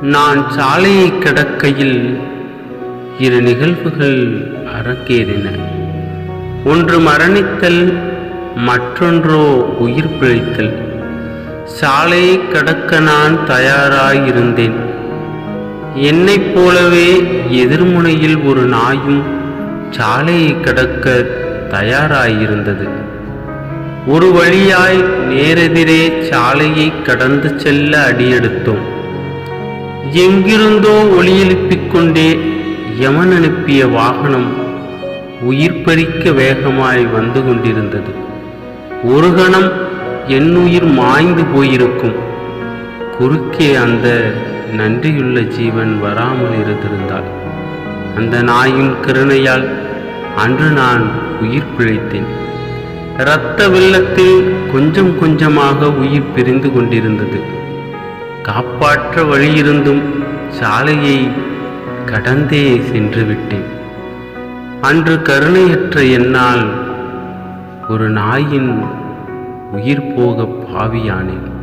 நான் சாலையை கடக்கையில் இரு நிகழ்வுகள் அரங்கேறின. ஒன்று மரணித்தல், மற்றொன்றோ உயிர் பிழைத்தல். சாலையை கடக்க நான் தயாராயிருந்தேன். என்னைப் போலவே எதிர்முனையில் ஒரு நாயும் சாலையை கடக்க தயாராயிருந்தது. ஒரு வழியாய் நேரெதிரே சாலையை கடந்து செல்ல அடியெடுத்தோம். எங்கிருந்தோ ஒலியெழுப்பிக் கொண்டே யமன் அனுப்பிய வாகனம் உயிர் பறிக்க வேகமாய் வந்து கொண்டிருந்தது. ஒரு கணம் என் உயிர் மாய்ந்து போயிருக்கும். குறுக்கே அந்த நன்றியுள்ள ஜீவன் வராமல் இருந்திருந்தாள். அந்த நாயின் கருணையால் அன்று நான் உயிர் பிழைத்தேன். இரத்த வெள்ளத்தில் கொஞ்சம் கொஞ்சமாக உயிர் பிரிந்து கொண்டிருந்தது. காப்பாற்ற வழியிருந்தும் சாலையை கடந்தே சென்று விட்டேன். அன்று கருணையற்ற என்னால் ஒரு நாயின் உயிர் போக பாவியானேன்.